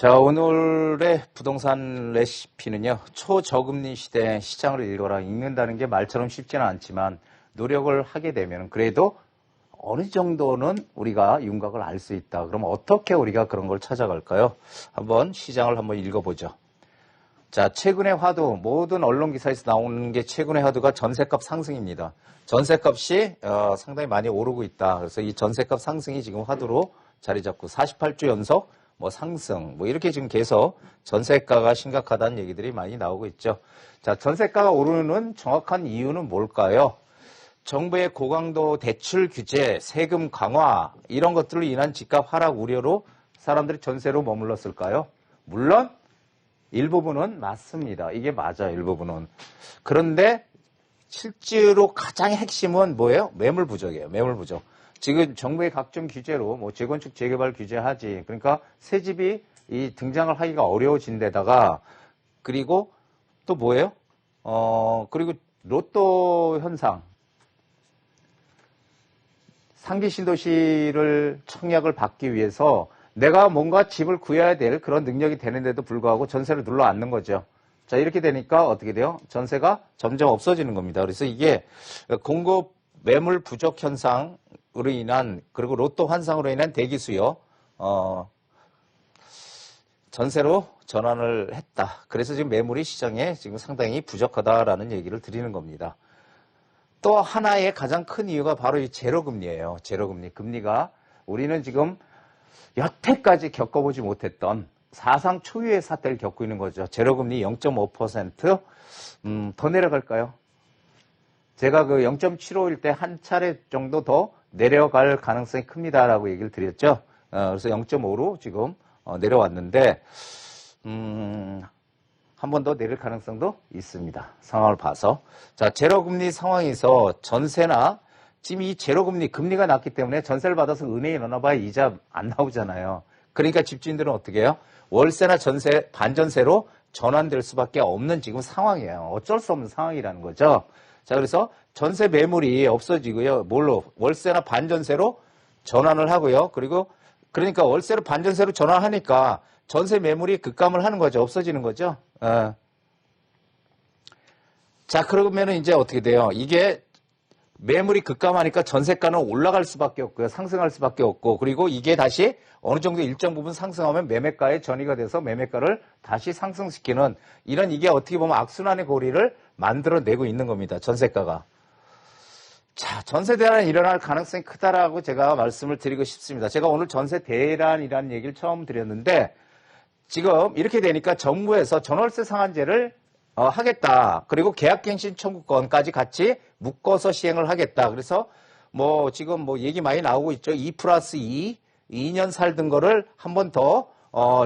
자, 오늘의 부동산 레시피는요, 초저금리 시대 시장을 읽어라. 읽는다는 게 말처럼 쉽지는 않지만 노력을 하게 되면 그래도 어느 정도는 우리가 윤곽을 알 수 있다. 그럼 어떻게 우리가 그런 걸 찾아갈까요? 한번 시장을 한번 읽어보죠. 자, 최근의 화두, 모든 언론 기사에서 나오는 게 최근의 화두가 전셋값 상승입니다. 전셋값이 상당히 많이 오르고 있다. 그래서 이 전셋값 상승이 지금 화두로 자리 잡고 48주 연속 상승, 이렇게 지금 계속 전세가가 심각하다는 얘기들이 많이 나오고 있죠. 자, 전세가가 오르는 정확한 이유는 뭘까요? 정부의 고강도 대출 규제, 세금 강화, 이런 것들로 인한 집값 하락 우려로 사람들이 전세로 머물렀을까요? 물론, 일부분은 맞습니다. 이게 맞아요, 일부분은. 그런데, 실제로 가장 핵심은 뭐예요? 매물 부족이에요, 매물 부족. 지금 정부의 각종 규제로 재건축 재개발 규제하지. 그러니까 새 집이 이 등장을 하기가 어려워진 데다가 그리고 또 뭐예요? 그리고 로또 현상. 상기 신도시를 청약을 받기 위해서 내가 뭔가 집을 구해야 될 그런 능력이 되는데도 불구하고 전세를 눌러 앉는 거죠. 자, 이렇게 되니까 어떻게 돼요? 전세가 점점 없어지는 겁니다. 그래서 이게 공급 매물 부족 현상으로 인한, 그리고 로또 환상으로 인한 대기 수요, 전세로 전환을 했다. 그래서 지금 매물이 시장에 지금 상당히 부족하다라는 얘기를 드리는 겁니다. 또 하나의 가장 큰 이유가 바로 이 제로금리예요. 제로금리. 금리가 우리는 지금 여태까지 겪어보지 못했던 사상 초유의 사태를 겪고 있는 거죠. 제로금리 0.5%, 더 내려갈까요? 제가 그 0.75일 때 한 차례 정도 더 내려갈 가능성이 큽니다라고 얘기를 드렸죠. 그래서 0.5로 지금 내려왔는데, 한 번 더 내릴 가능성도 있습니다. 상황을 봐서. 자, 제로금리 상황에서 전세나 지금 이 제로금리, 금리가 낮기 때문에 전세를 받아서 은행에 넣어봐야 이자 안 나오잖아요. 그러니까 집주인들은 어떻게 해요? 월세나 전세, 반전세로 전환될 수밖에 없는 지금 상황이에요. 어쩔 수 없는 상황이라는 거죠. 자, 그래서 전세 매물이 없어지고요. 뭘로? 월세나 반전세로 전환을 하고요. 그러니까 월세로 반전세로 전환하니까 전세 매물이 급감을 하는 거죠. 없어지는 거죠. 자, 그러면은 이제 어떻게 돼요? 이게 매물이 급감하니까 전세가는 올라갈 수밖에 없고요. 상승할 수밖에 없고, 그리고 이게 다시 어느 정도 일정 부분 상승하면 매매가에 전이가 돼서 매매가를 다시 상승시키는 이런, 이게 어떻게 보면 악순환의 고리를 만들어내고 있는 겁니다. 전세가가. 자, 전세 대란이 일어날 가능성이 크다라고 제가 말씀을 드리고 싶습니다. 제가 오늘 전세 대란이라는 얘기를 처음 드렸는데, 지금 이렇게 되니까 정부에서 전월세 상한제를 하겠다. 그리고 계약갱신 청구권까지 같이 묶어서 시행을 하겠다. 그래서 지금 얘기 많이 나오고 있죠. 2+2, 2년 살던 거를 한 번 더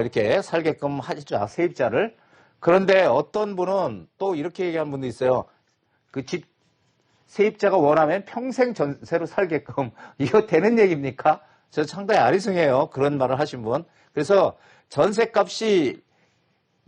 이렇게 살게끔 하죠. 세입자를. 그런데 어떤 분은 또 이렇게 얘기하는 분도 있어요. 그 집 세입자가 원하면 평생 전세로 살게끔. 이거 되는 얘기입니까? 저 상당히 아리송해요. 그런 말을 하신 분. 그래서 전세값이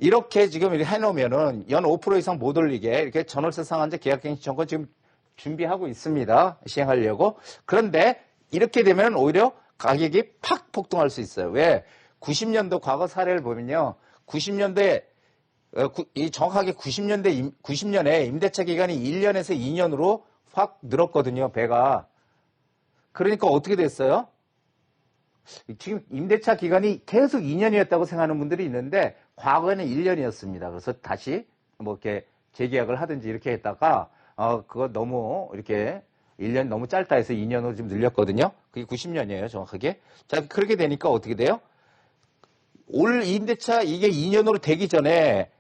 이렇게 지금 이렇게 해놓으면은 연 5% 이상 못 올리게 이렇게 전월세 상한제 계약갱신 청구권 지금 준비하고 있습니다. 시행하려고. 그런데 이렇게 되면 오히려 가격이 팍 폭등할 수 있어요. 왜? 90년도 과거 사례를 보면요. 90년대, 정확하게 90년에 임대차 기간이 1년에서 2년으로 확 늘었거든요. 배가. 그러니까 어떻게 됐어요? 지금 임대차 기간이 계속 2년이었다고 생각하는 분들이 있는데 과거에는 1년이었습니다. 그래서 다시 이렇게 재계약을 하든지 이렇게 했다가 그거 너무 이렇게 1년 너무 짧다 해서 2년으로 좀 늘렸거든요. 그게 90년이에요, 정확하게. 자, 그렇게 되니까 어떻게 돼요? 올 임대차 이게 2년으로 되기 전에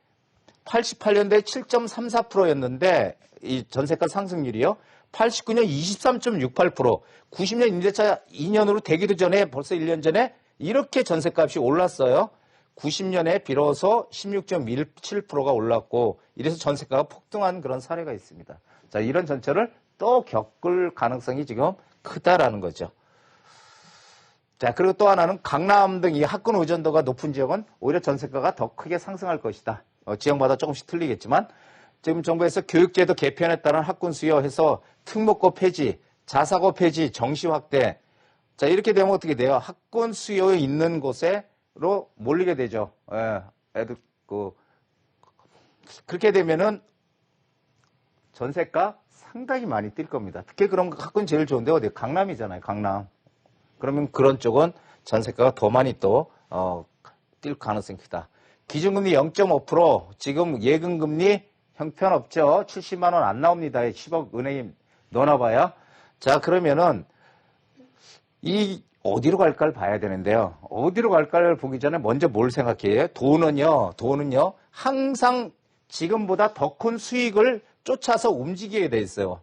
88년도에 7.34%였는데 이 전세가 상승률이요. 89년 23.68%, 90년 임대차 2년으로 되기도 전에 벌써 1년 전에 이렇게 전세값이 올랐어요. 90년에 비로소 16.17%가 올랐고 이래서 전세가가 폭등한 그런 사례가 있습니다. 자, 이런 전철을 또 겪을 가능성이 지금 크다라는 거죠. 자, 그리고 또 하나는 강남 등 이 학군 의존도가 높은 지역은 오히려 전세가가 더 크게 상승할 것이다. 지역마다 조금씩 틀리겠지만 지금 정부에서 교육제도 개편에 따른 학군 수요해서 특목고 폐지, 자사고 폐지, 정시 확대. 자, 이렇게 되면 어떻게 돼요? 학군 수요 있는 곳에 몰리게 되죠. 예, 그렇게 되면은 전세가 상당히 많이 뛸 겁니다. 특히 그런 거 갖고는 제일 좋은데 어디 강남이잖아요. 강남. 그러면 그런 쪽은 전세가가 더 많이 또 뛸 가능성이 크다. 기준금리 0.5% 지금 예금금리 형편없죠. 70만 원 안 나옵니다. 10억 은행이 넣어놔봐야. 자, 그러면은 이 어디로 갈까를 봐야 되는데요. 어디로 갈까를 보기 전에 먼저 뭘 생각해요? 돈은요 항상 지금보다 더 큰 수익을 쫓아서 움직이게 돼 있어요.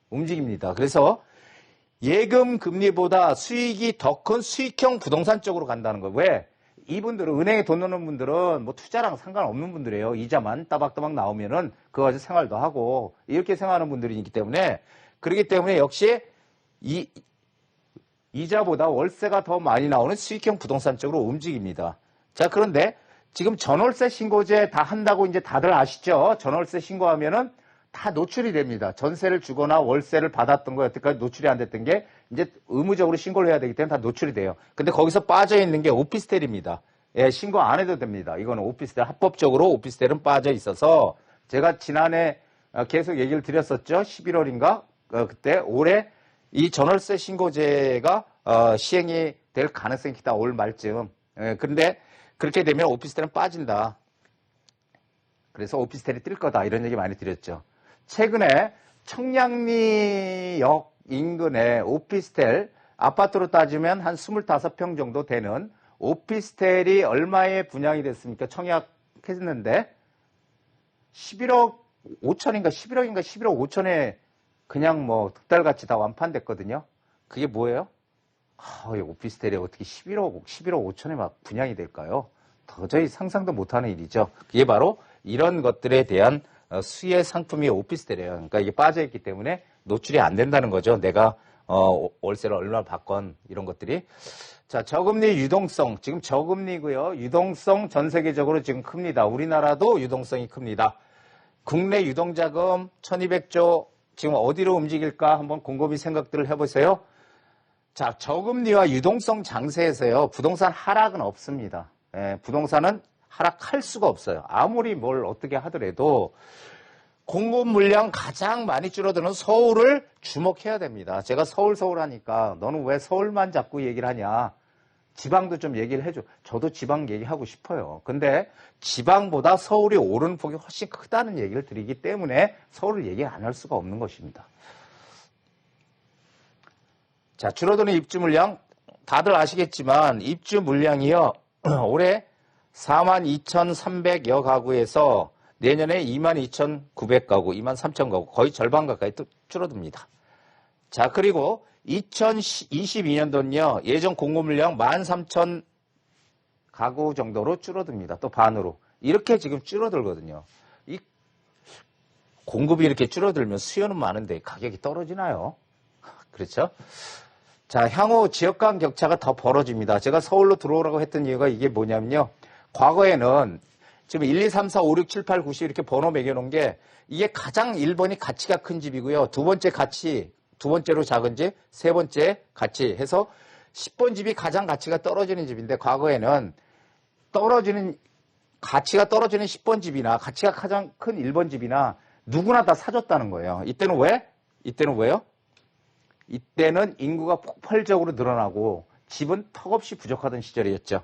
움직입니다. 그래서 예금 금리보다 수익이 더 큰 수익형 부동산 쪽으로 간다는 거예요. 왜? 이분들은 은행에 돈 넣는 분들은 뭐 투자랑 상관없는 분들이에요. 이자만 따박따박 나오면은 그거 가지고 생활도 하고 이렇게 생활하는 분들이기 때문에 그렇기 때문에 역시 이자보다 월세가 더 많이 나오는 수익형 부동산 쪽으로 움직입니다. 자, 그런데 지금 전월세 신고제 다 한다고 이제 다들 아시죠? 전월세 신고하면은 다 노출이 됩니다. 전세를 주거나 월세를 받았던 거 여태까지 노출이 안 됐던 게 이제 의무적으로 신고를 해야 되기 때문에 다 노출이 돼요. 근데 거기서 빠져 있는 게 오피스텔입니다. 예, 신고 안 해도 됩니다. 이거는 오피스텔, 합법적으로 오피스텔은 빠져 있어서 제가 지난해 계속 얘기를 드렸었죠. 11월인가? 그때 올해 이 전월세 신고제가 시행이 될 가능성이 있다. 올 말쯤. 예, 근데 그렇게 되면 오피스텔은 빠진다. 그래서 오피스텔이 뜰 거다. 이런 얘기 많이 드렸죠. 최근에 청량리역 인근에 오피스텔, 아파트로 따지면 한 25평 정도 되는 오피스텔이 얼마에 분양이 됐습니까? 청약했는데 11억 5천인가 11억인가 11억 5천에 그냥 뭐 득달같이 다 완판됐거든요. 그게 뭐예요? 오피스텔이 어떻게 11억 5천에 막 분양이 될까요? 도저히 상상도 못하는 일이죠. 그게 바로 이런 것들에 대한 수혜 상품이 오피스텔이에요. 그러니까 이게 빠져있기 때문에 노출이 안 된다는 거죠. 내가 월세를 얼마 받건 이런 것들이. 자, 저금리 유동성. 지금 저금리고요. 유동성 전 세계적으로 지금 큽니다. 우리나라도 유동성이 큽니다. 국내 유동자금 1200조 지금 어디로 움직일까 한번 곰곰이 생각들을 해보세요. 자, 저금리와 유동성 장세에서요. 부동산 하락은 없습니다. 예, 부동산은 하락할 수가 없어요. 아무리 뭘 어떻게 하더라도 공급 물량 가장 많이 줄어드는 서울을 주목해야 됩니다. 제가 서울 하니까 너는 왜 서울만 자꾸 얘기를 하냐. 지방도 좀 얘기를 해줘. 저도 지방 얘기하고 싶어요. 근데 지방보다 서울이 오르는 폭이 훨씬 크다는 얘기를 드리기 때문에 서울을 얘기 안 할 수가 없는 것입니다. 자, 줄어드는 입주 물량 다들 아시겠지만 입주 물량이요. 올해 42,300여 가구에서 내년에 22,900가구, 23,000가구 거의 절반 가까이 또 줄어듭니다. 자, 그리고 2022년도는요. 예전 공급 물량 13,000 가구 정도로 줄어듭니다. 또 반으로. 이렇게 지금 줄어들거든요. 이 공급이 이렇게 줄어들면 수요는 많은데 가격이 떨어지나요? 그렇죠? 자, 향후 지역 간 격차가 더 벌어집니다. 제가 서울로 들어오라고 했던 이유가 이게 뭐냐면요. 과거에는 지금 1, 2, 3, 4, 5, 6, 7, 8, 9, 10 이렇게 번호 매겨놓은 게 이게 가장 1번이 가치가 큰 집이고요. 두 번째로 작은 집, 세 번째 가치 해서 10번 집이 가장 가치가 떨어지는 집인데 과거에는 가치가 떨어지는 10번 집이나 가치가 가장 큰 1번 집이나 누구나 다 사줬다는 거예요. 이때는 왜? 이때는 왜요? 이때는 인구가 폭발적으로 늘어나고 집은 턱없이 부족하던 시절이었죠.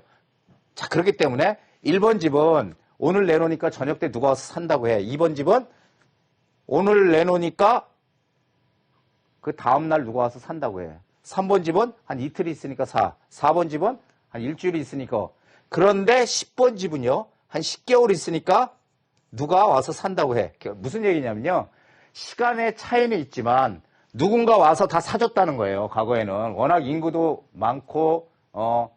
자, 그렇기 때문에 1번 집은 오늘 내놓으니까 저녁 때 누가 와서 산다고 해. 2번 집은 오늘 내놓으니까 그 다음날 누가 와서 산다고 해. 3번 집은 한 이틀 있으니까 사. 4번 집은 한 일주일 있으니까. 그런데 10번 집은요. 한 10개월 있으니까 누가 와서 산다고 해. 무슨 얘기냐면요. 시간의 차이는 있지만 누군가 와서 다 사줬다는 거예요. 과거에는. 워낙 인구도 많고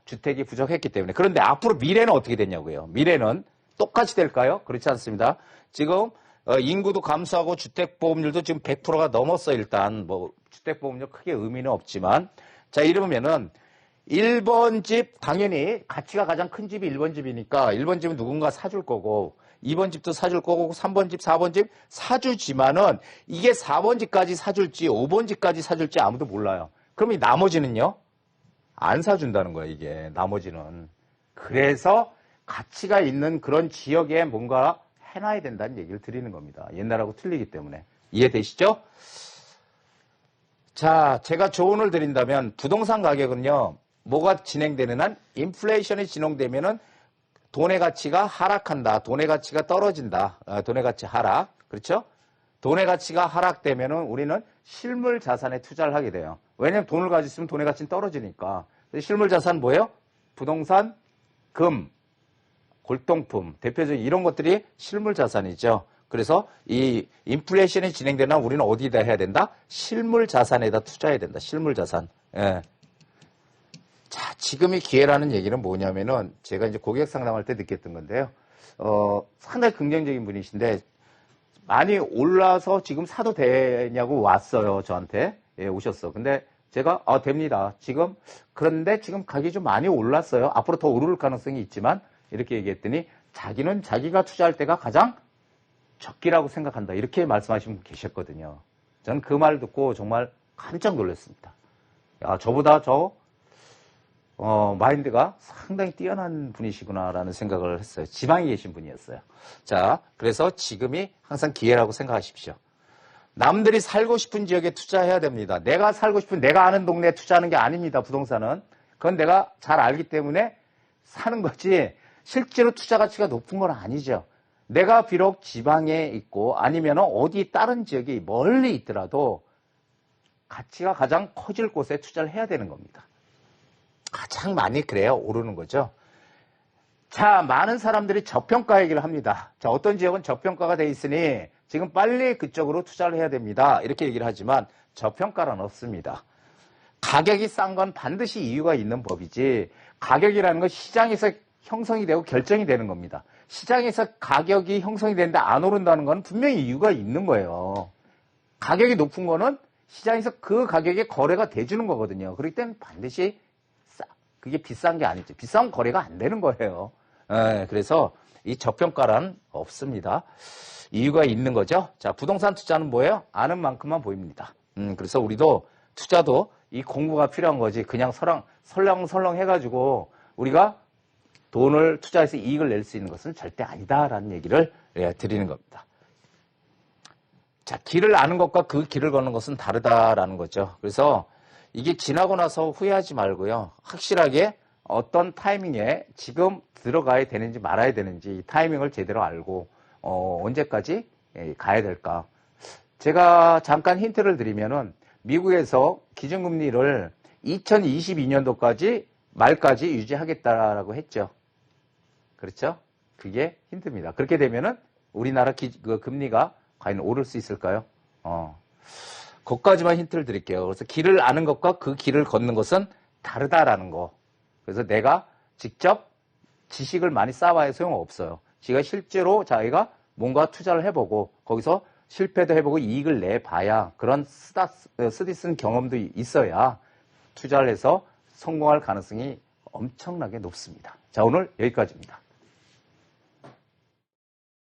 주택이 부족했기 때문에. 그런데 앞으로 미래는 어떻게 되냐고요. 미래는 똑같이 될까요? 그렇지 않습니다. 지금 인구도 감소하고 주택보험률도 지금 100%가 넘었어. 일단 뭐 주택보험료 크게 의미는 없지만 자, 이러면은 1번 집 당연히 가치가 가장 큰 집이 1번 집이니까 1번 집은 누군가 사줄 거고 2번 집도 사줄 거고 3번 집, 4번 집 사주지만은 이게 4번 집까지 사줄지 5번 집까지 사줄지 아무도 몰라요. 그럼 이 나머지는요? 안 사준다는 거야, 이게. 나머지는. 그래서 가치가 있는 그런 지역에 뭔가 해놔야 된다는 얘기를 드리는 겁니다. 옛날하고 틀리기 때문에. 이해되시죠? 자, 제가 조언을 드린다면 부동산 가격은요, 뭐가 진행되는 한 인플레이션이 진행되면은 돈의 가치가 하락한다. 돈의 가치가 떨어진다. 돈의 가치 하락. 그렇죠? 돈의 가치가 하락되면은 우리는 실물 자산에 투자를 하게 돼요. 왜냐면 돈을 가지고 있으면 돈의 가치는 떨어지니까. 실물 자산 뭐예요? 부동산, 금, 골동품, 대표적인 이런 것들이 실물 자산이죠. 그래서 이 인플레이션이 진행되나 우리는 어디다 해야 된다? 실물 자산에다 투자해야 된다. 실물 자산. 예. 자, 지금이 기회라는 얘기는 뭐냐면은 제가 이제 고객 상담할 때 느꼈던 건데요. 상당히 긍정적인 분이신데 많이 올라서 지금 사도 되냐고 왔어요. 저한테. 예, 오셨어. 근데 제가 됩니다. 지금 그런데 지금 가격이 좀 많이 올랐어요. 앞으로 더 오를 가능성이 있지만 이렇게 얘기했더니 자기는 자기가 투자할 때가 가장 적기라고 생각한다. 이렇게 말씀하신 분 계셨거든요. 저는 그 말 듣고 정말 깜짝 놀랐습니다. 야, 저보다 마인드가 상당히 뛰어난 분이시구나라는 생각을 했어요. 지방에 계신 분이었어요. 자, 그래서 지금이 항상 기회라고 생각하십시오. 남들이 살고 싶은 지역에 투자해야 됩니다. 내가 살고 싶은 내가 아는 동네에 투자하는 게 아닙니다. 부동산은. 그건 내가 잘 알기 때문에 사는 거지 실제로 투자 가치가 높은 건 아니죠. 내가 비록 지방에 있고 아니면 어디 다른 지역이 멀리 있더라도 가치가 가장 커질 곳에 투자를 해야 되는 겁니다. 가장 많이 그래야 오르는 거죠. 자, 많은 사람들이 저평가 얘기를 합니다. 자, 어떤 지역은 저평가가 돼 있으니 지금 빨리 그쪽으로 투자를 해야 됩니다. 이렇게 얘기를 하지만 저평가는 없습니다. 가격이 싼 건 반드시 이유가 있는 법이지 가격이라는 건 시장에서 형성이 되고 결정이 되는 겁니다. 시장에서 가격이 형성이 되는데 안 오른다는 건 분명히 이유가 있는 거예요. 가격이 높은 거는 시장에서 그 가격에 거래가 돼주는 거거든요. 그렇기 때문에 반드시 그게 비싼 게 아니죠. 비싼 거래가 안 되는 거예요. 그래서 이 저평가란 없습니다. 이유가 있는 거죠. 자, 부동산 투자는 뭐예요? 아는 만큼만 보입니다. 그래서 우리도 투자도 이 공부가 필요한 거지. 그냥 설렁설렁 해가지고 우리가 돈을 투자해서 이익을 낼 수 있는 것은 절대 아니다라는 얘기를 드리는 겁니다. 자, 길을 아는 것과 그 길을 걷는 것은 다르다라는 거죠. 그래서 이게 지나고 나서 후회하지 말고요. 확실하게 어떤 타이밍에 지금 들어가야 되는지 말아야 되는지 이 타이밍을 제대로 알고 언제까지 가야 될까. 제가 잠깐 힌트를 드리면은 미국에서 기준금리를 2022년도까지 말까지 유지하겠다라고 했죠. 그렇죠? 그게 힌트입니다. 그렇게 되면은 우리나라 금리가 과연 오를 수 있을까요? 거기까지만 힌트를 드릴게요. 그래서 길을 아는 것과 그 길을 걷는 것은 다르다라는 거. 그래서 내가 직접 지식을 많이 쌓아야 소용없어요. 제가 실제로 자기가 뭔가 투자를 해보고 거기서 실패도 해보고 이익을 내봐야 그런 쓰디 쓴 경험도 있어야 투자를 해서 성공할 가능성이 엄청나게 높습니다. 자, 오늘 여기까지입니다.